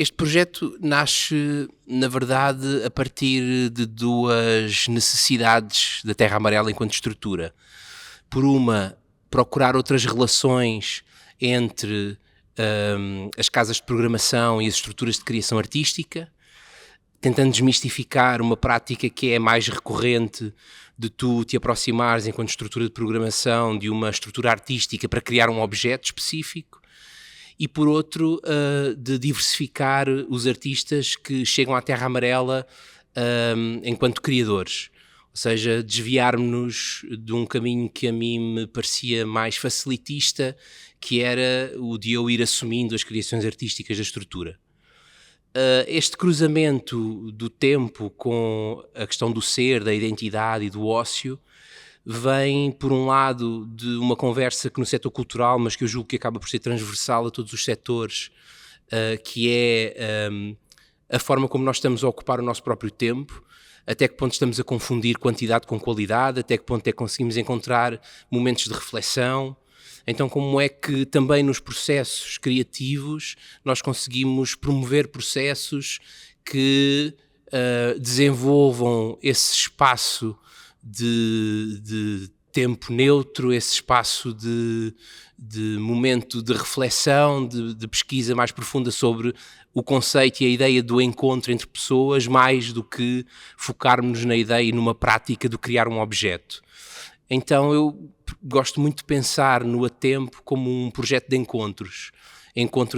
Este projeto nasce, na verdade, a partir de duas necessidades da Terra Amarela enquanto estrutura. Por uma, procurar outras relações entre as casas de programação e as estruturas de criação artística, tentando desmistificar uma prática que é mais recorrente de tu te aproximares enquanto estrutura de programação de uma estrutura artística para criar um objeto específico, e por outro, de diversificar os artistas que chegam à Terra Amarela enquanto criadores. Ou seja, desviarmos-nos de um caminho que a mim me parecia mais facilitista, que era o de eu ir assumindo as criações artísticas da estrutura. Este cruzamento do tempo com a questão do ser, da identidade e do ócio vem, por um lado, de uma conversa que no setor cultural, mas que eu julgo que acaba por ser transversal a todos os setores, que é a forma como nós estamos a ocupar o nosso próprio tempo, até que ponto estamos a confundir quantidade com qualidade, até que ponto é que conseguimos encontrar momentos de reflexão. Então, como é que também nos processos criativos nós conseguimos promover processos que desenvolvam esse espaço de tempo neutro, esse espaço de momento de reflexão, de pesquisa mais profunda sobre o conceito e a ideia do encontro entre pessoas, mais do que focarmos na ideia e numa prática de criar um objeto. Então eu gosto muito de pensar no A Tempo como um projeto de encontros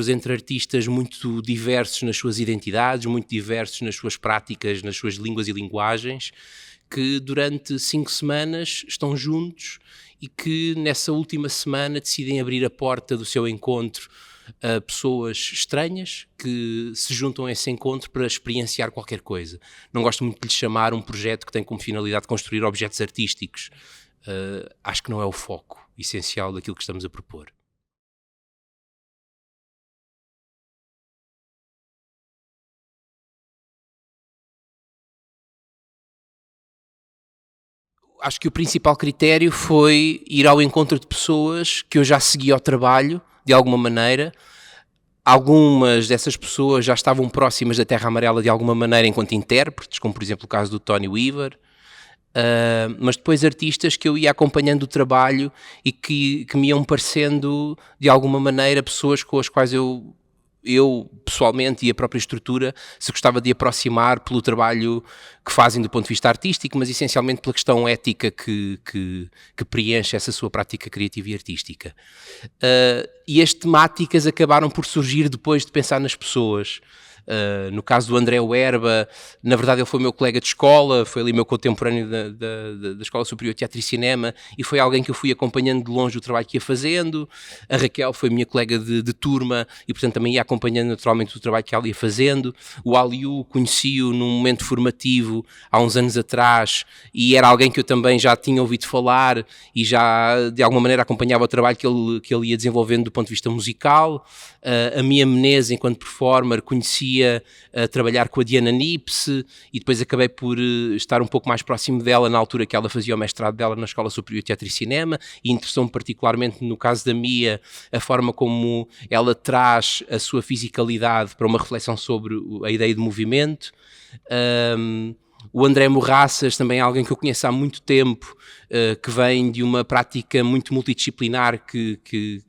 entre artistas muito diversos nas suas identidades, muito diversos nas suas práticas, nas suas línguas e linguagens, que durante 5 semanas estão juntos e que nessa última semana decidem abrir a porta do seu encontro a pessoas estranhas que se juntam a esse encontro para experienciar qualquer coisa. Não gosto muito de lhe chamar um projeto que tem como finalidade construir objetos artísticos. Acho que não é o foco essencial daquilo que estamos a propor. Acho que o principal critério foi ir ao encontro de pessoas que eu já seguia ao trabalho, de alguma maneira. Algumas dessas pessoas já estavam próximas da Terra Amarela de alguma maneira enquanto intérpretes, como por exemplo o caso do Tony Weaver, mas depois artistas que eu ia acompanhando o trabalho e que me iam parecendo de alguma maneira pessoas com as quais eu pessoalmente e a própria estrutura se gostava de aproximar pelo trabalho que fazem do ponto de vista artístico, mas essencialmente pela questão ética que preenche essa sua prática criativa e artística. E as temáticas acabaram por surgir depois de pensar nas pessoas. No caso do André Werba, na verdade ele foi meu colega de escola, foi ali meu contemporâneo da Escola Superior de Teatro e Cinema, e foi alguém que eu fui acompanhando de longe o trabalho que ia fazendo. A Raquel foi minha colega de turma e portanto também ia acompanhando naturalmente o trabalho que ela ia fazendo. O Aliu conheci-o num momento formativo há uns anos atrás e era alguém que eu também já tinha ouvido falar e já de alguma maneira acompanhava o trabalho que ele ia desenvolvendo do ponto de vista musical. A Mia Menezes, enquanto performer, conhecia a trabalhar com a Diana Nipse e depois acabei por estar um pouco mais próximo dela na altura que ela fazia o mestrado dela na Escola Superior de Teatro e Cinema, e interessou-me particularmente no caso da Mia a forma como ela traz a sua fisicalidade para uma reflexão sobre a ideia de movimento. O André Morraças, também é alguém que eu conheço há muito tempo, que vem de uma prática muito multidisciplinar que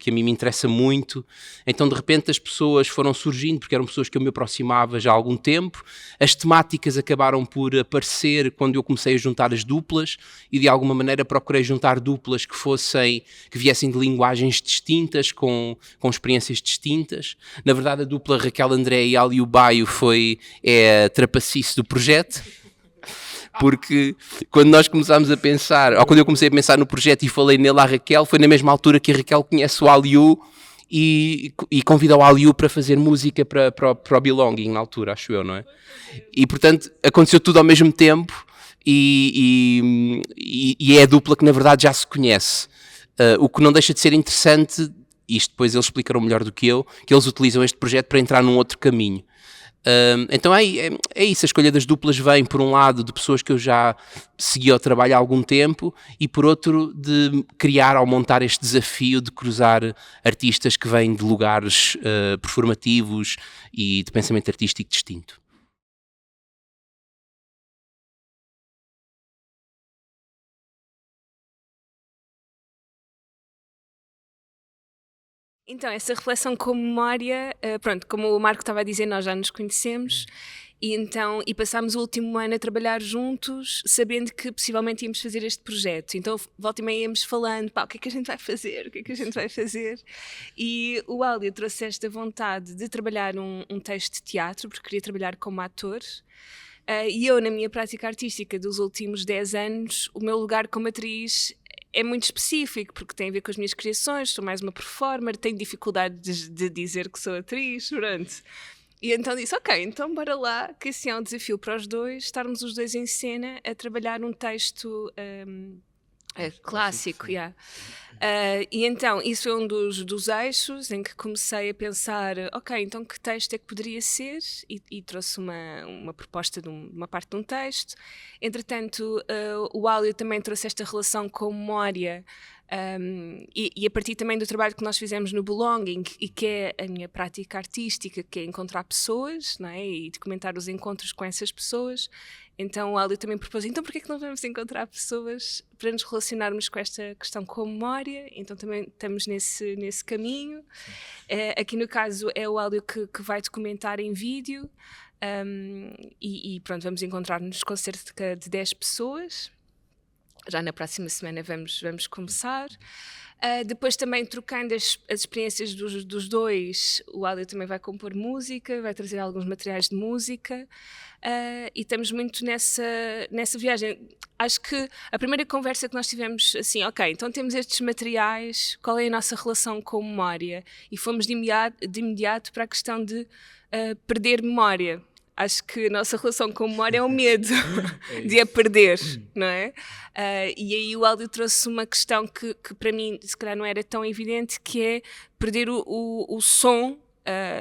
a mim me interessa muito. Então, de repente, as pessoas foram surgindo, porque eram pessoas que eu me aproximava já há algum tempo. As temáticas acabaram por aparecer quando eu comecei a juntar as duplas e, de alguma maneira, procurei juntar duplas que viessem de linguagens distintas, com experiências distintas. Na verdade, a dupla Raquel André e Aliu Baio é a trapacice do projeto. Porque quando nós começámos a pensar, ou quando eu comecei a pensar no projeto e falei nele à Raquel, foi na mesma altura que a Raquel conhece o Aliu e convida o Aliu para fazer música para o Belonging, na altura, acho eu, não é? E portanto aconteceu tudo ao mesmo tempo e é a dupla que na verdade já se conhece. O que não deixa de ser interessante, isto depois eles explicaram melhor do que eu, que eles utilizam este projeto para entrar num outro caminho. Então é isso, a escolha das duplas vem por um lado de pessoas que eu já segui ao trabalho há algum tempo e por outro de criar ou montar este desafio de cruzar artistas que vêm de lugares performativos e de pensamento artístico distinto. Então, essa reflexão com memória, pronto, como o Marco estava a dizer, nós já nos conhecemos e passámos o último ano a trabalhar juntos, sabendo que possivelmente íamos fazer este projeto. Então, volta e meia íamos falando, pá, o que é que a gente vai fazer? O que é que a gente vai fazer? E o Áudio trouxe esta vontade de trabalhar um texto de teatro, porque queria trabalhar como ator. E eu, na minha prática artística dos últimos 10 anos, o meu lugar como atriz é muito específico, porque tem a ver com as minhas criações, sou mais uma performer, tenho dificuldade de dizer que sou atriz, pronto. E então disse, ok, então bora lá, que esse é um desafio para os dois, estarmos os dois em cena a trabalhar um texto clássico, yeah. E então, isso é um dos eixos em que comecei a pensar, ok, então que texto é que poderia ser? E trouxe uma proposta de uma parte de um texto. Entretanto, o Áudio também trouxe esta relação com memória, e a partir também do trabalho que nós fizemos no Belonging, e que é a minha prática artística, que é encontrar pessoas, não é? E documentar os encontros com essas pessoas. Então o Áudio também propôs, então porquê é que não vamos encontrar pessoas para nos relacionarmos com esta questão com a memória? Então também estamos nesse caminho. Aqui no caso é o Áudio que vai documentar em vídeo, e pronto, vamos encontrar-nos com cerca de 10 pessoas. Já na próxima semana vamos começar. Depois também trocando as experiências dos dois, o Áudio também vai compor música, vai trazer alguns materiais de música, e estamos muito nessa viagem. Acho que a primeira conversa que nós tivemos, assim, ok, então temos estes materiais, qual é a nossa relação com memória? E fomos de imediato para a questão de perder memória. Acho que a nossa relação com a memória é o medo de a perder, não é? E aí o Áudio trouxe uma questão que para mim se calhar não era tão evidente, que é perder o som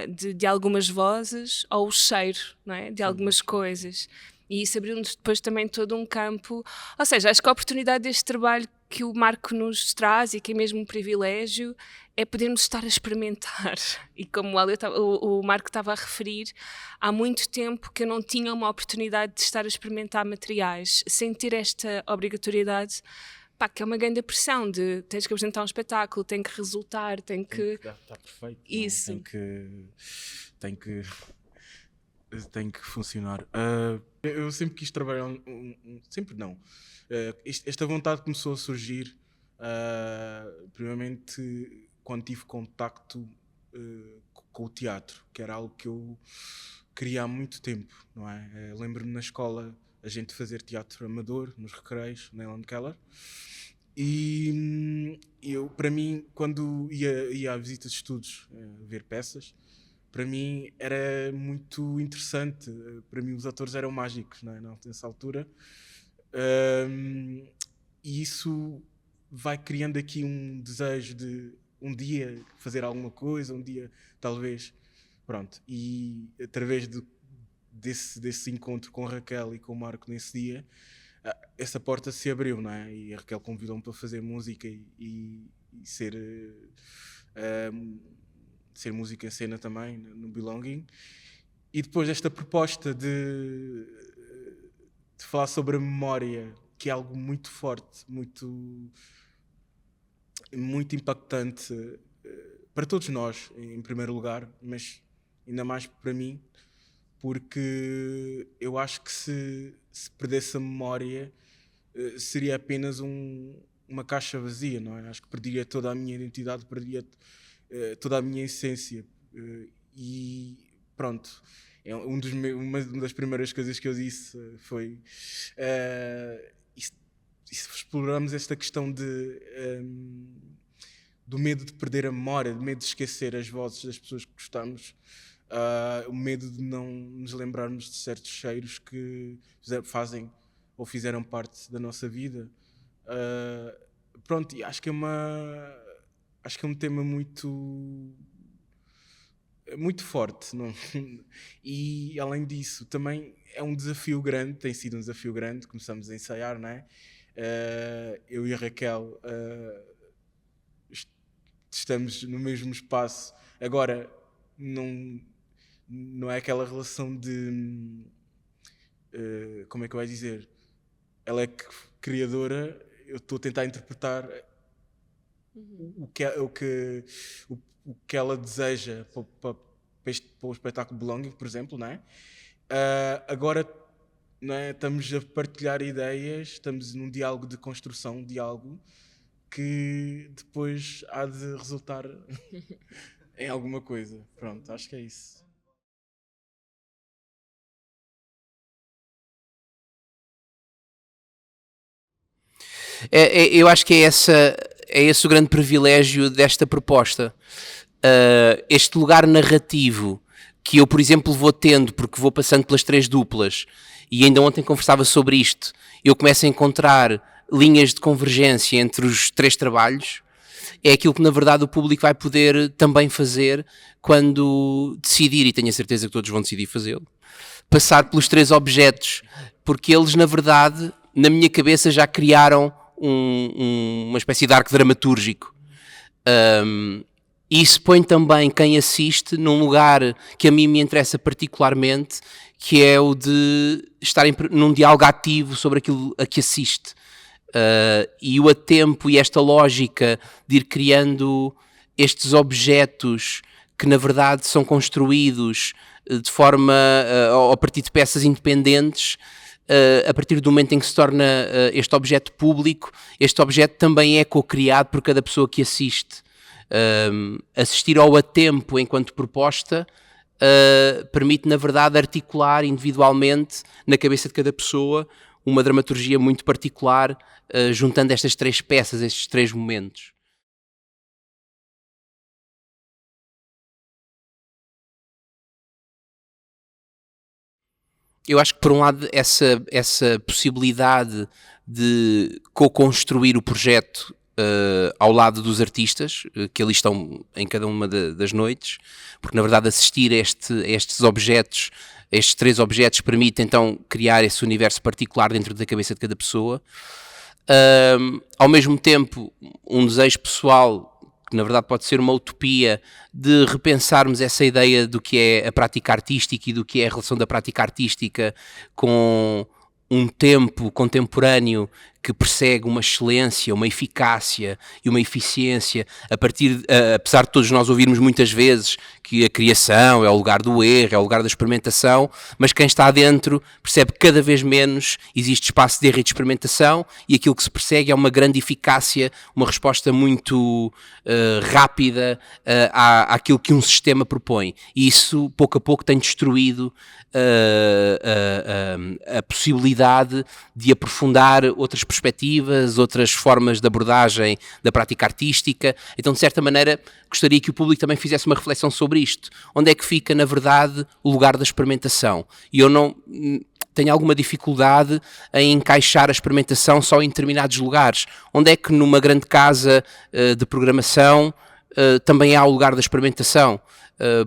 de algumas vozes, ou o cheiro, não é? De algumas coisas. E isso abriu-nos depois também todo um campo. Ou seja, acho que a oportunidade deste trabalho que o Marco nos traz, e que é mesmo um privilégio, é podermos estar a experimentar. E como o Marco estava a referir, há muito tempo que eu não tinha uma oportunidade de estar a experimentar materiais, sem ter esta obrigatoriedade, pá, que é uma grande pressão de tens que apresentar um espetáculo, tem que resultar, tem que Está perfeito. Isso. Tem que funcionar. Eu sempre quis trabalhar sempre não. Esta vontade começou a surgir primeiramente quando tive contacto com o teatro, que era algo que eu queria há muito tempo, não é? Lembro-me na escola a gente fazer teatro amador nos recreios, na Ellen Keller. E eu, para mim, quando ia à visita de estudos ver peças, para mim era muito interessante. Para mim os atores eram mágicos, não é? Nessa altura. E isso vai criando aqui um desejo de um dia fazer alguma coisa, um dia talvez, pronto. E através desse encontro com a Raquel e com o Marco nesse dia, essa porta se abriu, não é? E a Raquel convidou-me para fazer música e ser música em cena também no Belonging. E depois esta proposta de falar sobre a memória, que é algo muito forte, muito impactante para todos nós, em primeiro lugar, mas ainda mais para mim, porque eu acho que se perdesse a memória seria apenas uma caixa vazia, não é? Acho que perderia toda a minha identidade, perderia toda a minha essência, e pronto. Uma das primeiras coisas que eu disse foi exploramos esta questão do medo de perder a memória, do medo de esquecer as vozes das pessoas que gostamos, o medo de não nos lembrarmos de certos cheiros que fazem ou fizeram parte da nossa vida. Pronto, e acho que é um tema muito muito forte. Não? E além disso, também é um desafio grande, tem sido um desafio grande. Começamos a ensaiar, não é? Eu e a Raquel estamos no mesmo espaço. Agora, não é aquela relação de... como é que eu ia dizer? Ela é criadora, eu estou a tentar interpretar o que ela deseja para o espetáculo Belonging, por exemplo, não é? Agora, não é? Estamos a partilhar ideias, estamos num diálogo de construção, um diálogo que depois há de resultar em alguma coisa. Pronto, acho que é isso. Eu acho que é esse o grande privilégio desta proposta. Este lugar narrativo que eu, por exemplo, vou tendo, porque vou passando pelas 3 duplas, e ainda ontem conversava sobre isto, eu começo a encontrar linhas de convergência entre os 3 trabalhos, é aquilo que na verdade o público vai poder também fazer quando decidir, e tenho a certeza que todos vão decidir fazê-lo, passar pelos 3 objetos, porque eles na verdade, na minha cabeça, já criaram uma espécie de arco dramatúrgico. E isso põe também quem assiste num lugar que a mim me interessa particularmente, que é o de estar num diálogo ativo sobre aquilo a que assiste. E o tempo e esta lógica de ir criando estes objetos que na verdade são construídos de forma, a partir de peças independentes, a partir do momento em que se torna este objeto público, este objeto também é co-criado por cada pessoa que assiste. Assistir ao a tempo enquanto proposta permite, na verdade, articular individualmente na cabeça de cada pessoa uma dramaturgia muito particular, juntando estas 3 peças, estes 3 momentos. Eu acho que, por um lado, essa possibilidade de co-construir o projeto ao lado dos artistas, que ali estão em cada uma das noites, porque, na verdade, assistir a estes objetos, estes 3 objetos, permite, então, criar esse universo particular dentro da cabeça de cada pessoa. Ao mesmo tempo, um desejo pessoal, que na verdade pode ser uma utopia, de repensarmos essa ideia do que é a prática artística e do que é a relação da prática artística com um tempo contemporâneo que persegue uma excelência, uma eficácia e uma eficiência, apesar de todos nós ouvirmos muitas vezes que a criação é o lugar do erro, é o lugar da experimentação, mas quem está dentro percebe que cada vez menos existe espaço de erro e de experimentação, e aquilo que se persegue é uma grande eficácia, uma resposta muito rápida àquilo que um sistema propõe. E isso, pouco a pouco, tem destruído a possibilidade de aprofundar outras perspectivas, outras formas de abordagem da prática artística. Então, de certa maneira, gostaria que o público também fizesse uma reflexão sobre isto. Onde é que fica, na verdade, o lugar da experimentação? E eu não tenho alguma dificuldade em encaixar a experimentação só em determinados lugares. Onde é que numa grande casa de programação também há o lugar da experimentação?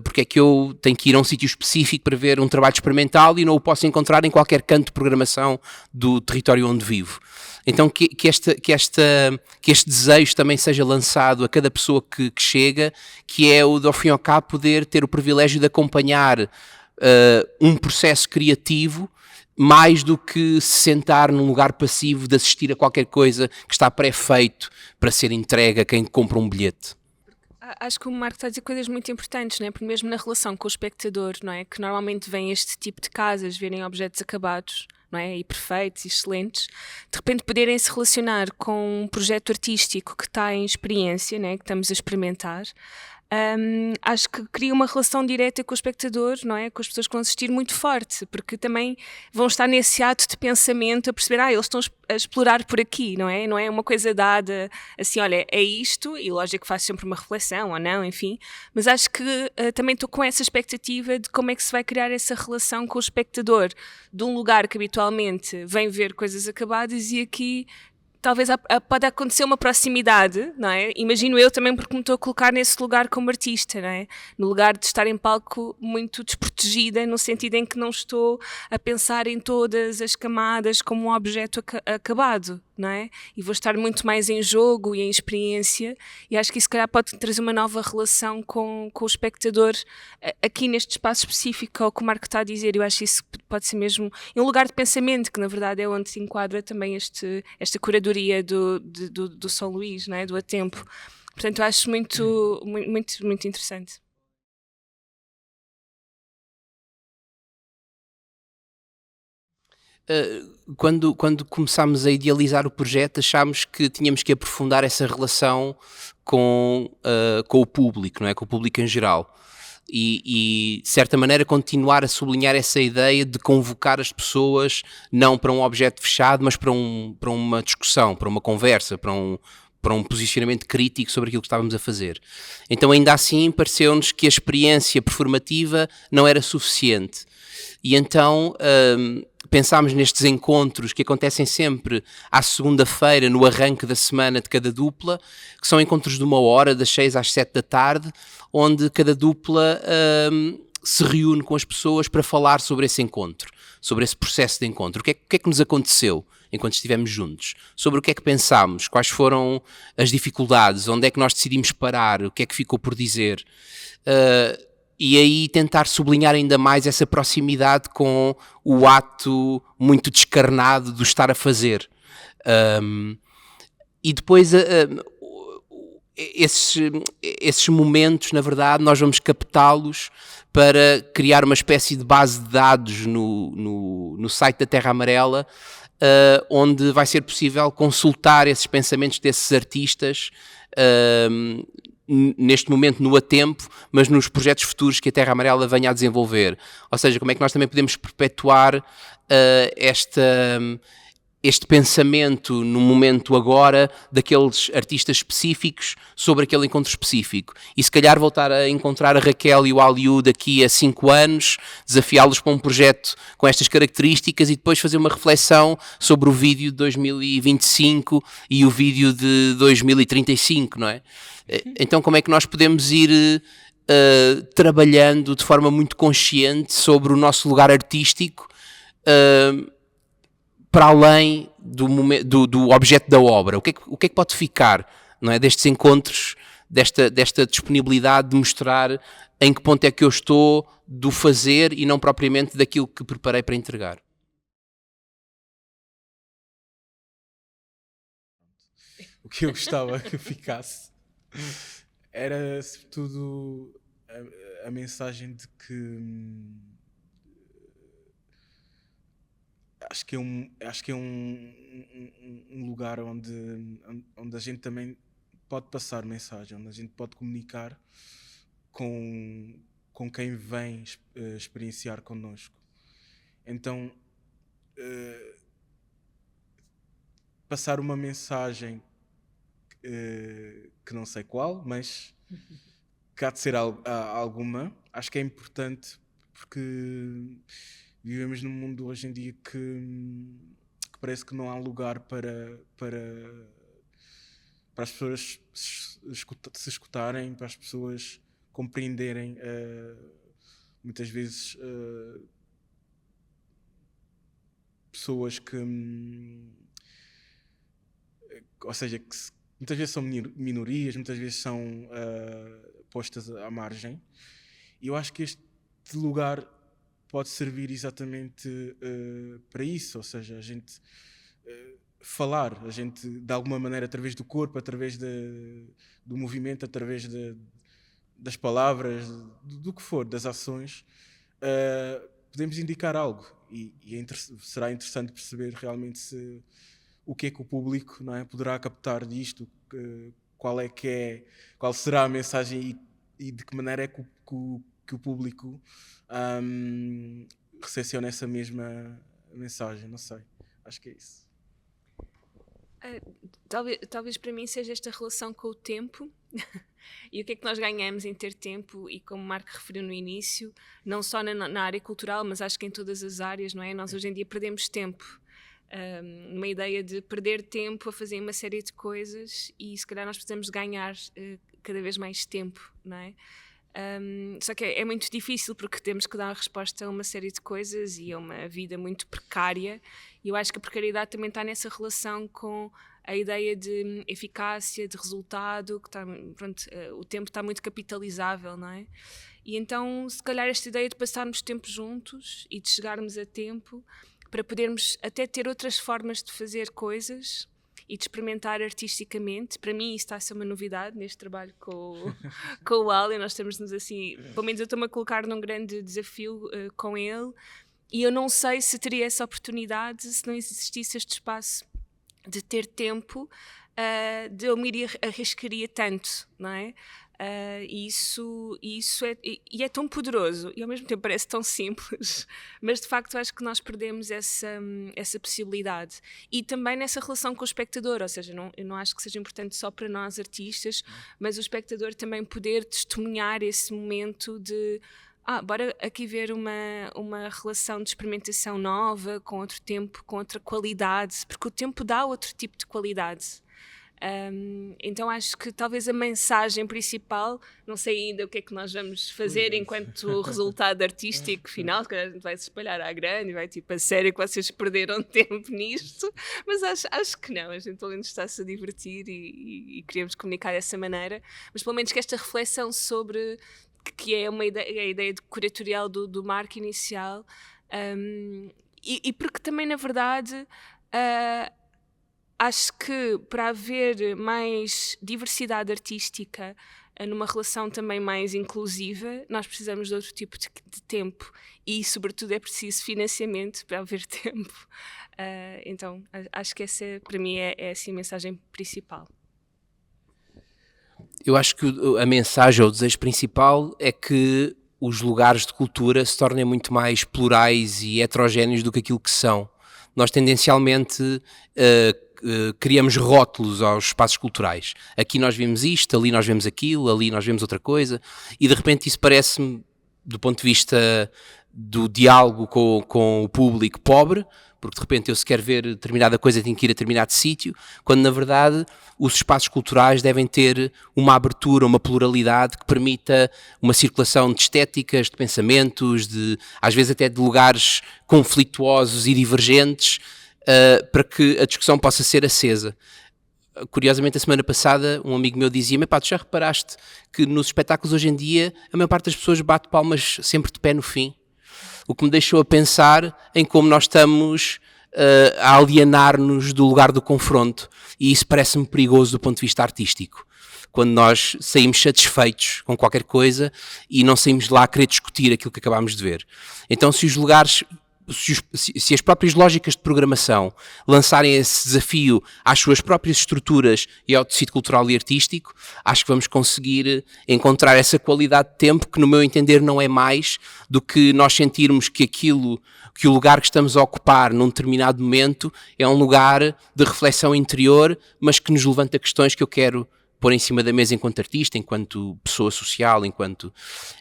Porque é que eu tenho que ir a um sítio específico para ver um trabalho experimental e não o posso encontrar em qualquer canto de programação do território onde vivo? Então que este desejo também seja lançado a cada pessoa que chega, que é o de, ao fim e ao cabo, poder ter o privilégio de acompanhar um processo criativo, mais do que se sentar num lugar passivo de assistir a qualquer coisa que está pré-feito para ser entregue a quem compra um bilhete. Acho que o Marco está a dizer coisas muito importantes, não é? Porque mesmo na relação com o espectador, não é? Que normalmente vem este tipo de casas verem objetos acabados, não é? E perfeitos e excelentes, de repente poderem se relacionar com um projeto artístico que está em experiência, não é? Que estamos a experimentar. Acho que cria uma relação direta com o espectador, não é? Com as pessoas que vão assistir, muito forte, porque também vão estar nesse ato de pensamento a perceber, eles estão a explorar por aqui, não é? Não é uma coisa dada assim, olha, é isto, e lógico que faz sempre uma reflexão ou não, enfim, mas acho que também estou com essa expectativa de como é que se vai criar essa relação com o espectador de um lugar que habitualmente vem ver coisas acabadas e aqui talvez pode acontecer uma proximidade, não é? Imagino eu também, porque me estou a colocar nesse lugar como artista, não é? No lugar de estar em palco muito desprotegida, no sentido em que não estou a pensar em todas as camadas como um objeto acabado, não é? E vou estar muito mais em jogo e em experiência, e acho que isso, se calhar, pode trazer uma nova relação com o espectador aqui neste espaço específico, ou como o Marco está a dizer. Eu acho que isso pode ser mesmo um lugar de pensamento, que na verdade é onde se enquadra também esta curadoria do São Luís, não é? Do A Tempo. Portanto, eu acho muito interessante. Quando começámos a idealizar o projeto, achámos que tínhamos que aprofundar essa relação com o público, não é? Com o público em geral. E, de certa maneira, continuar a sublinhar essa ideia de convocar as pessoas não para um objeto fechado, mas para uma discussão, para uma conversa, para um posicionamento crítico sobre aquilo que estávamos a fazer. Então, ainda assim, pareceu-nos que a experiência performativa não era suficiente. E então pensámos nestes encontros que acontecem sempre à segunda-feira, no arranque da semana de cada dupla, que são encontros de 1 hora, das 6 às 7 da tarde, onde cada dupla se reúne com as pessoas para falar sobre esse encontro, sobre esse processo de encontro. O que é que nos aconteceu enquanto estivemos juntos? Sobre o que é que pensámos? Quais foram as dificuldades? Onde é que nós decidimos parar? O que é que ficou por dizer? E aí tentar sublinhar ainda mais essa proximidade com o ato muito descarnado do estar a fazer. E depois esses momentos, na verdade, nós vamos captá-los para criar uma espécie de base de dados no site da Terra Amarela, onde vai ser possível consultar esses pensamentos desses artistas, neste momento no A Tempo, mas nos projetos futuros que a Terra Amarela venha a desenvolver. Ou seja, como é que nós também podemos perpetuar este pensamento no momento agora daqueles artistas específicos sobre aquele encontro específico. E se calhar voltar a encontrar a Raquel e o Aliu daqui a 5 anos, desafiá-los para um projeto com estas características e depois fazer uma reflexão sobre o vídeo de 2025 e o vídeo de 2035, não é? Então como é que nós podemos ir trabalhando de forma muito consciente sobre o nosso lugar artístico, para além do objeto da obra? O que é que pode ficar, não é, destes encontros, desta disponibilidade de mostrar em que ponto é que eu estou do fazer e não propriamente daquilo que preparei para entregar? O que eu gostava que ficasse era, sobretudo, a mensagem de que acho que é um lugar onde a gente também pode passar mensagem, onde a gente pode comunicar com quem vem experienciar connosco. Então, passar uma mensagem que não sei qual, mas que há de ser alguma, acho que é importante, porque vivemos num mundo hoje em dia que parece que não há lugar para as pessoas se escutarem, para as pessoas compreenderem muitas vezes pessoas que ou seja, que muitas vezes são minorias, muitas vezes são postas à margem, e eu acho que este lugar pode servir exatamente para isso, ou seja, a gente falar, a gente de alguma maneira, através do corpo, através do movimento, através das palavras, do que for, das ações, podemos indicar algo, e será interessante perceber realmente o que é que o público, não é, poderá captar disto, qual será a mensagem e de que maneira é que o público recepciona essa mesma mensagem. Não sei, acho que é isso. Talvez para mim seja esta relação com o tempo e o que é que nós ganhamos em ter tempo, e como o Marco referiu no início, não só na área cultural, mas acho que em todas as áreas, não é? Nós hoje em dia perdemos tempo. numa ideia de perder tempo a fazer uma série de coisas e se calhar nós precisamos ganhar cada vez mais tempo, não é? Só que é muito difícil porque temos que dar resposta a uma série de coisas e a uma vida muito precária, e eu acho que a precariedade também está nessa relação com a ideia de eficácia, de resultado, que está, pronto, o tempo está muito capitalizável, não é? E então se calhar esta ideia de passarmos tempo juntos e de chegarmos a tempo para podermos até ter outras formas de fazer coisas e de experimentar artisticamente. Para mim isso está a ser uma novidade neste trabalho com o Ali. Nós estamos-nos assim, pelo menos eu estou-me a colocar num grande desafio com ele, e eu não sei se teria essa oportunidade se não existisse este espaço de ter tempo, de eu me arriscaria tanto, não é? E isso é tão poderoso e ao mesmo tempo parece tão simples, mas de facto acho que nós perdemos essa possibilidade, e também nessa relação com o espectador, ou seja, eu não acho que seja importante só para nós artistas, mas o espectador também poder testemunhar esse momento de bora aqui ver uma relação de experimentação nova, com outro tempo, com outra qualidade, porque o tempo dá outro tipo de qualidade. Então acho que talvez a mensagem principal, não sei ainda o que é que nós vamos fazer enquanto resultado artístico final, que a gente vai se espalhar à grande e vai tipo, a sério que vocês perderam tempo nisto, mas acho que não, a gente pelo menos está-se a divertir e queríamos comunicar dessa maneira, mas pelo menos que esta reflexão sobre, que é a ideia de curatorial do Marco inicial, e porque também na verdade acho que para haver mais diversidade artística numa relação também mais inclusiva, nós precisamos de outro tipo de tempo, e sobretudo é preciso financiamento para haver tempo. Então acho que essa para mim é assim, a mensagem principal. Eu acho que a mensagem ou o desejo principal é que os lugares de cultura se tornem muito mais plurais e heterogéneos do que aquilo que são. Nós tendencialmente criamos rótulos aos espaços culturais. Aqui nós vemos isto, ali nós vemos aquilo, ali nós vemos outra coisa, e de repente isso parece-me, do ponto de vista do diálogo com o público, pobre, porque de repente eu se quero ver determinada coisa tenho que ir a determinado sítio, quando na verdade os espaços culturais devem ter uma abertura, uma pluralidade que permita uma circulação de estéticas, de pensamentos, às vezes até de lugares conflituosos e divergentes, para que a discussão possa ser acesa. Curiosamente, a semana passada, um amigo meu dizia-me: tu já reparaste que nos espetáculos hoje em dia a maior parte das pessoas bate palmas sempre de pé no fim? O que me deixou a pensar em como nós estamos a alienar-nos do lugar do confronto, e isso parece-me perigoso do ponto de vista artístico, quando nós saímos satisfeitos com qualquer coisa e não saímos de lá a querer discutir aquilo que acabámos de ver. Então se os lugares... Se as próprias lógicas de programação lançarem esse desafio às suas próprias estruturas e ao tecido cultural e artístico, acho que vamos conseguir encontrar essa qualidade de tempo que, no meu entender, não é mais do que nós sentirmos que o lugar que estamos a ocupar num determinado momento é um lugar de reflexão interior, mas que nos levanta questões que eu quero pôr em cima da mesa enquanto artista, enquanto pessoa social,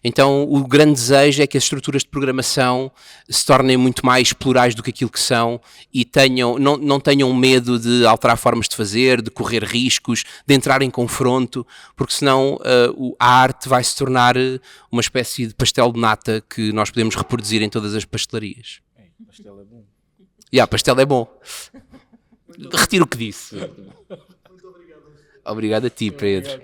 Então o grande desejo é que as estruturas de programação se tornem muito mais plurais do que aquilo que são e não tenham medo de alterar formas de fazer, de correr riscos, de entrar em confronto, porque senão a arte vai se tornar uma espécie de pastel de nata que nós podemos reproduzir em todas as pastelarias. Pastel é bom. Pastel é bom. Retiro o que disse. Obrigado a ti, Pedro.